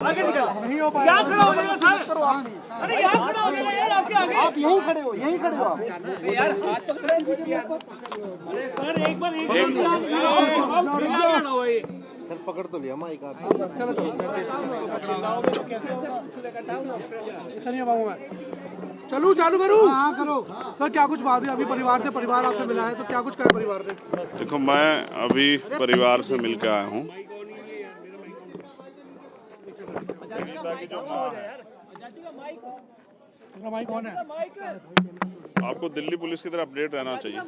नहीं हो पाएगा। यहाँ खड़ा हो जाएगा सर। अरे यहाँ खड़ा हो जाएगा यार, आपके आगे। आप यहीं खड़े हो, यहीं खड़े हो आप। यार हाथ पकड़े। अरे सर एक बार सर पकड़ तो लिया माइक आप। चलू चालू करूँ? हाँ करो। सर क्या कुछ बात है अभी परिवार से? परिवार आपसे मिला है तो क्या कुछ कहा परिवार ने? देखो, मैं अभी परिवार से मिलकर आया हूँ। माइक कौन है? आपको दिल्ली पुलिस की तरफ अपडेट रहना चाहिए।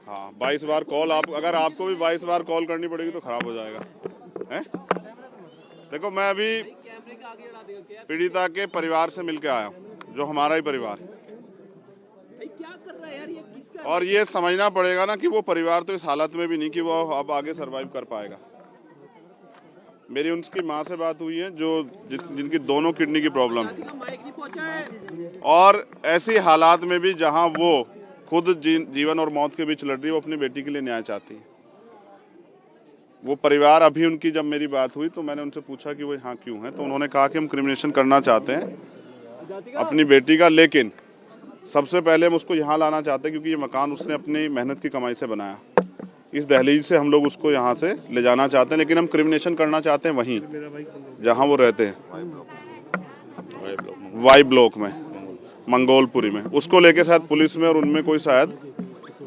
हाँ, 22 बार कॉल, आप अगर आपको भी 22 बार कॉल करनी पड़ेगी तो खराब हो जाएगा है? देखो, मैं अभी पीड़िता के परिवार से मिलकर आया हूँ, जो हमारा ही परिवार है। और ये समझना पड़ेगा ना कि वो परिवार तो इस हालत में भी नहीं कि वो अब आगे सरवाइव कर पाएगा। मेरी उनकी माँ से बात हुई है जो जिनकी दोनों किडनी की प्रॉब्लम है, और ऐसी हालात में भी जहां वो खुद जीवन और मौत के बीच लड़ रही है, वो अपनी बेटी के लिए न्याय चाहती है। वो परिवार, अभी उनकी जब मेरी बात हुई तो मैंने उनसे पूछा कि वो यहाँ क्यों है, तो उन्होंने कहा कि हम क्रिमिनेशन करना चाहते हैं अपनी बेटी का, लेकिन सबसे पहले हम उसको यहाँ लाना चाहते हैं क्योंकि ये मकान उसने अपनी मेहनत की कमाई से बनाया। इस दहलीज से हम लोग उसको यहाँ से ले जाना चाहते हैं, लेकिन हम क्रिमिनेशन करना चाहते हैं वहीं जहाँ वो रहते हैं, वाई ब्लॉक में, मंगोलपुरी में। उसको लेके शायद पुलिस में और उनमें कोई शायद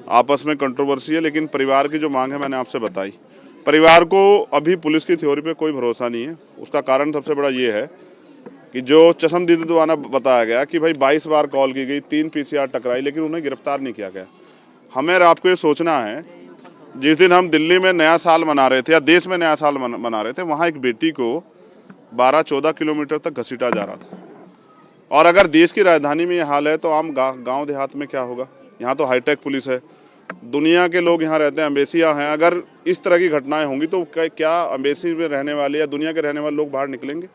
आपस में कंट्रोवर्सी है, लेकिन परिवार की जो मांग है मैंने आपसे बताई। परिवार को अभी पुलिस की थ्योरी पे कोई भरोसा नहीं है। उसका कारण सबसे बड़ा ये है कि जो चशमदीदी द्वारा बताया गया कि भाई 22 बार कॉल की गई, 3 PCR टकराई, लेकिन उन्हें गिरफ्तार नहीं किया गया। हमें और आपको ये सोचना है, जिस दिन हम दिल्ली में नया साल मना रहे थे या देश में नया साल मना रहे थे, वहाँ एक बेटी को 12-14 किलोमीटर तक घसीटा जा रहा था। और अगर देश की राजधानी में ये हाल है तो आम गांव देहात में क्या होगा? यहाँ तो हाईटेक पुलिस है, दुनिया के लोग यहाँ रहते हैं, अम्बेसियाँ हैं। अगर इस तरह की घटनाएं होंगी तो क्या अम्बेसी में रहने वाले या दुनिया के रहने वाले लोग बाहर निकलेंगे?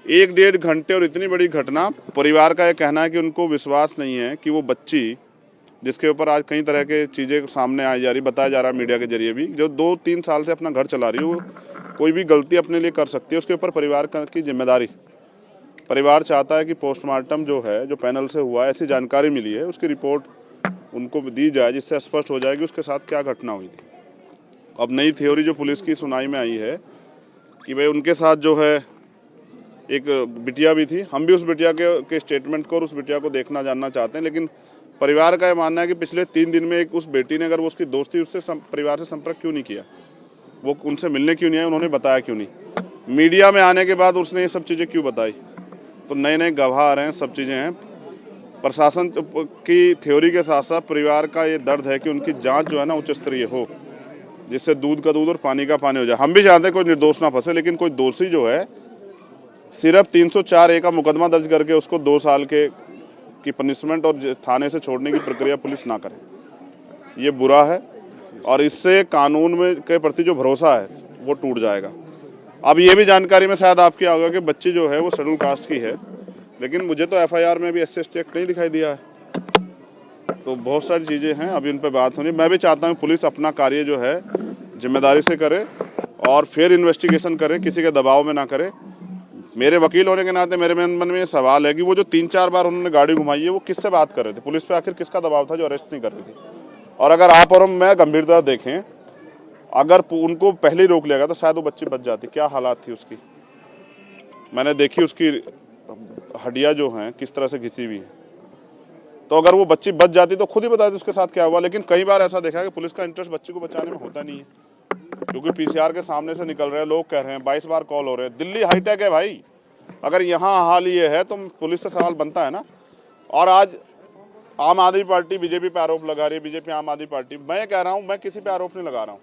1-1.5 घंटे और इतनी बड़ी घटना। परिवार का ये कहना है कि उनको विश्वास नहीं है कि वो बच्ची, जिसके ऊपर आज कई तरह के चीज़ें सामने आई जा रही, बताया जा रहा है मीडिया के जरिए भी, जो 2-3 साल से अपना घर चला रही है, वो कोई भी गलती अपने लिए कर सकती है। उसके ऊपर परिवार की जिम्मेदारी। परिवार चाहता है कि पोस्टमार्टम जो है, जो पैनल से हुआ, ऐसी जानकारी मिली है, उसकी रिपोर्ट उनको दी जाए, जिससे स्पष्ट हो जाए कि उसके साथ क्या घटना हुई थी। अब नई थ्योरी जो पुलिस की सुनाई में आई है कि भाई उनके साथ जो है एक बिटिया भी थी। हम भी उस बिटिया के स्टेटमेंट को और उस बिटिया को देखना जानना चाहते हैं, लेकिन परिवार का ये मानना है कि पिछले 3 दिन में उस बेटी ने, अगर वो उसकी दोस्त थी, उससे परिवार से संपर्क क्यों नहीं किया, वो उनसे मिलने क्यों नहीं आए, उन्होंने बताया क्यों नहीं, मीडिया में आने के बाद उसने ये सब चीज़ें क्यों बताई। तो नए नए गवाह आ रहे हैं, सब चीज़ें हैं। प्रशासन की थ्योरी के साथ साथ परिवार का ये दर्द है कि उनकी जाँच जो है ना उच्च स्तरीय हो, जिससे दूध का दूध और पानी का पानी हो जाए। हम भी चाहते हैं कोई निर्दोष ना फंसे, लेकिन कोई दोषी जो है सिर्फ 304A का मुकदमा दर्ज करके उसको 2 साल की पनिशमेंट और थाने से छोड़ने की प्रक्रिया पुलिस ना करे। ये बुरा है और इससे कानून में के प्रति जो भरोसा है वो टूट जाएगा। अब ये भी जानकारी में शायद आपकी होगा कि बच्ची जो है वो शेड्यूल कास्ट की है, लेकिन मुझे तो FIR में भी SC/ST एक्ट नहीं दिखाई दिया है। तो बहुत सारी चीज़ें हैं, अभी उन पर बात होनी। मैं भी चाहता हूँ पुलिस अपना कार्य जो है जिम्मेदारी से करे और फिर इन्वेस्टिगेशन करे, किसी के दबाव में ना करे। मेरे वकील होने के नाते मेरे मन में ये सवाल है कि वो जो 3-4 बार उन्होंने गाड़ी घुमाई है, वो किससे बात कर रहे थे? पुलिस पे आखिर किसका दबाव था जो अरेस्ट नहीं कर रही थी? और अगर आप और मैं गंभीरता देखें, अगर उनको पहले रोक लिया गया तो शायद वो बच्ची बच जाती। क्या हालात थी उसकी, मैंने देखी, उसकी हड्डियाँ जो हैं किस तरह से घिसी हुई है। तो अगर वो बच्ची बच जाती तो खुद ही बता देती उसके साथ क्या हुआ। लेकिन कई बार ऐसा देखा है कि पुलिस का इंटरेस्ट बच्ची को बचाने में होता नहीं है, क्योंकि PCR के सामने से निकल रहे हैं, लोग कह रहे हैं 22 बार कॉल हो रहे हैं। दिल्ली हाईटेक है भाई, अगर यहाँ हाल ये है तो पुलिस से सवाल बनता है ना। और आज आम आदमी पार्टी बीजेपी पे आरोप लगा रही है, बीजेपी आम आदमी पार्टी। मैं कह रहा हूँ, मैं किसी पे आरोप नहीं लगा रहा हूँ।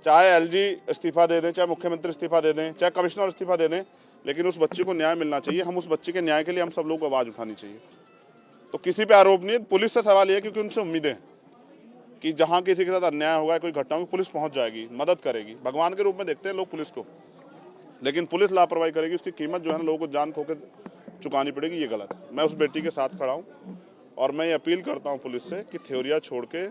चाहे LG इस्तीफा दे दें, चाहे मुख्यमंत्री इस्तीफा दे दें, चाहे कमिश्नर इस्तीफा दे दें, लेकिन उस बच्ची को न्याय मिलना चाहिए। हम उस बच्ची के न्याय के लिए हम सब लोग को आवाज़ उठानी चाहिए। तो किसी पे आरोप नहीं है, पुलिस से सवाल ये है, क्योंकि उनसे उम्मीदें कि जहाँ किसी के साथ अन्याय होगा, कोई घटना होगी, पुलिस पहुँच जाएगी, मदद करेगी। भगवान के रूप में देखते हैं लोग पुलिस को, लेकिन पुलिस लापरवाही करेगी, उसकी कीमत जो है ना लोगों को जान खो के चुकानी पड़ेगी। ये गलत है। मैं उस बेटी के साथ खड़ा हूँ और मैं ये अपील करता हूँ पुलिस से कि थ्योरिया छोड़ के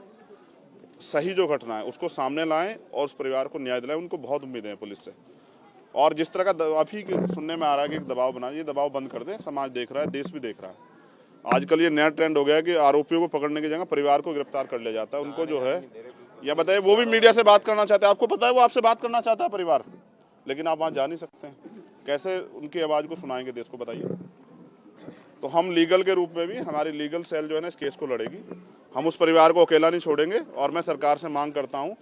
सही जो घटना है उसको सामने लाएं और उस परिवार को न्याय दिलाएं। उनको बहुत उम्मीदें हैं पुलिस से। और जिस तरह का अभी सुनने में आ रहा है कि एक दबाव बना, ये दबाव बंद कर दें। समाज देख रहा है, देश भी देख रहा है। आजकल ये नया ट्रेंड हो गया है कि आरोपियों को पकड़ने की जगह परिवार को गिरफ्तार कर लिया जाता है। उनको जो है, या बताइए, वो भी मीडिया से बात करना चाहते हैं। आपको पता है वो आपसे बात करना चाहता है परिवार, लेकिन आप वहाँ जा नहीं सकते हैं। कैसे उनकी आवाज़ को सुनाएंगे देश को, बताइए। तो हम लीगल के रूप में भी, हमारी लीगल सेल जो है ना इस केस को लड़ेगी। हम उस परिवार को अकेला नहीं छोड़ेंगे। और मैं सरकार से मांग करता हूँ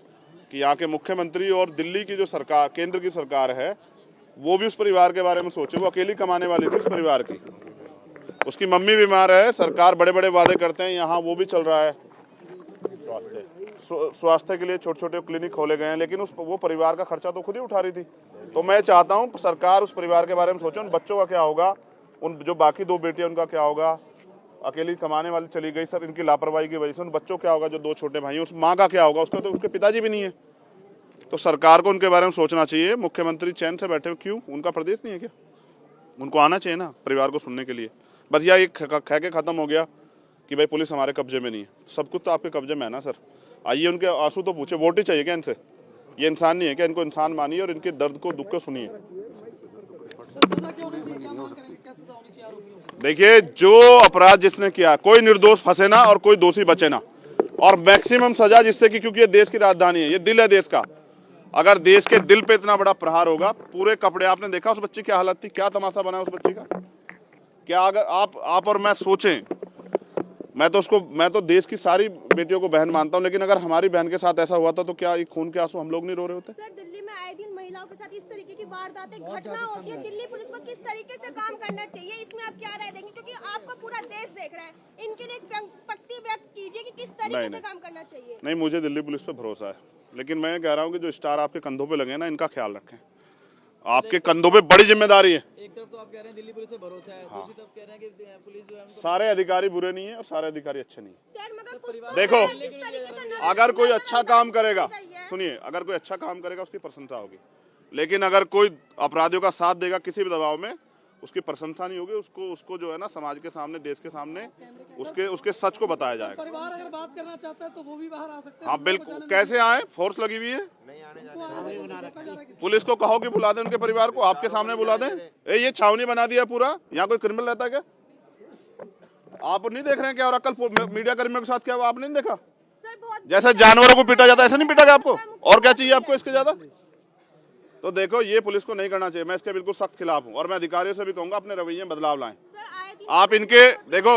कि यहाँ के मुख्यमंत्री और दिल्ली की जो सरकार, केंद्र की सरकार है, वो भी उस परिवार के बारे में सोचे। वो अकेली कमाने वाली थी उस परिवार की, उसकी मम्मी बीमार है। सरकार बड़े बड़े वादे करते हैं, यहाँ वो भी चल रहा है। स्वास्थ्य के लिए छोटे छोटे क्लिनिक खोले गए हैं, लेकिन वो परिवार का खर्चा तो खुद ही उठा रही थी। तो मैं चाहता हूँ सरकार उस परिवार के बारे में सोचे। उन बच्चों का क्या होगा, उन जो बाकी 2 बेटियां उनका क्या होगा। अकेली कमाने वाली चली गई सर, इनकी लापरवाही की वजह से। उन बच्चों क्या होगा जो 2 छोटे भाई हैं, उस माँ का क्या होगा, उसका तो उसके पिताजी भी नहीं है। तो सरकार को उनके बारे में सोचना चाहिए। मुख्यमंत्री चैन से बैठे, क्यों? उनका प्रदेश नहीं है क्या? उनको आना चाहिए ना परिवार को सुनने के लिए। बस यह एक कह के खत्म हो गया कि भाई पुलिस हमारे कब्जे में नहीं है। सब कुछ तो आपके कब्जे में है ना सर। आइए उनके आंसू तो पूछे। वोट ही चाहिए क्या इनसे? ये इंसान नहीं है क्या? इनको इंसान मानिए और इनके दर्द को, दुख को सुनिए। देखिए, जो अपराध जिसने किया, कोई निर्दोष फंसे ना और कोई दोषी बचे ना। और मैक्सिमम सजा, जिससे कि, क्योंकि ये देश की राजधानी है, ये दिल है देश का। अगर देश के दिल पे इतना बड़ा प्रहार होगा, पूरे कपड़े, आपने देखा उस बच्ची की हालत थी, क्या तमाशा बना उस बच्ची का। क्या अगर आप और मैं सोचें, मैं तो देश की सारी बेटियों को बहन मानता हूं, लेकिन अगर हमारी बहन के साथ ऐसा हुआ था तो क्या ये खून के आंसू हम लोग नहीं रो रहे होते? सर, दिल्ली में आए दिन महिलाओं के साथ इस तरीके की वारदातें, घटना होती है। दिल्ली पुलिस को किस तरीके से काम करना चाहिए, इसमें आप क्या राय देंगे? क्योंकि आपका पूरा देश देख रहा है। इनके लिए पंक्ति व्यक्त कीजिए कि किस तरीके से काम करना चाहिए। नहीं, मुझे दिल्ली पुलिस पे भरोसा है, लेकिन मैं कह रहा हूँ कि जो स्टार आपके कंधों पे लगे ना, इनका ख्याल रखें। आपके कंधों पे बड़ी जिम्मेदारी है। एक तरफ तो आप कह रहे हैं दिल्ली पुलिस पे भरोसा है, दूसरी तरफ कह रहे हैं कि पुलिस जो है सारे अधिकारी बुरे नहीं है और सारे अधिकारी अच्छे नहीं है। सर, मगर कुछ तो देखो, अगर कोई अच्छा काम करेगा, सुनिए, अगर कोई अच्छा काम करेगा उसकी प्रशंसा होगी, लेकिन अगर कोई अपराधियों का साथ देगा किसी भी दबाव में, उसकी प्रशंसा नहीं होगी। उसको जो है ना, समाज के सामने, देश के सामने उसके सच को बताया जाएगा। परिवार अगर बात करना चाहता है तो वो भी बाहर आ सकते हैं। हाँ बिल्कुल, कैसे आए? फोर्स लगी हुई है। पुलिस को कहो कि बुला दें उनके परिवार को, आपके सामने बुला दें। ये छावनी बना दिया पूरा, यहाँ कोई क्रिमिनल रहता है क्या? आप नहीं देख रहे हैं क्या? और कल मीडिया कर्मियों के साथ क्या हुआ, आपने नहीं देखा? जैसे जानवरों को पीटा जाता है, ऐसा नहीं पीटा गया आपको? और क्या चाहिए आपको इसके ज्यादा? तो देखो, ये पुलिस को नहीं करना चाहिए। मैं इसके बिल्कुल सख्त खिलाफ हूँ और मैं अधिकारियों से भी कहूँगा अपने रवैये में बदलाव लाएं। आप इनके देखो,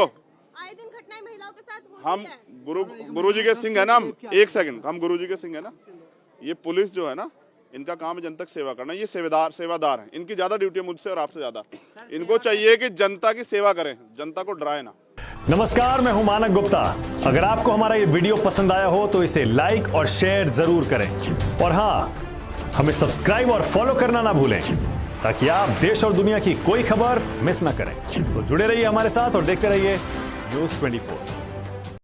आए दिन घटनाएं महिलाओं के साथ होती हम है। गुरु जी के सिंह है ना, हम एक सेकंड, हम गुरु जी के सिंह है ना। ये पुलिस जो है ना, इनका काम है जनता की सेवा करना। ये सेवादार हैं। इनकी ज्यादा ड्यूटी है मुझसे और आपसे ज्यादा। इनको चाहिए कि जनता की सेवा करें, जनता को डराए ना। नमस्कार, मैं हूं मानक गुप्ता। अगर आपको हमारा ये वीडियो पसंद आया हो तो इसे लाइक और शेयर जरूर करें, और हाँ, हमें सब्सक्राइब और फॉलो करना ना भूलें, ताकि आप देश और दुनिया की कोई खबर मिस ना करें। तो जुड़े रहिए हमारे साथ और देखते रहिए न्यूज़ 24।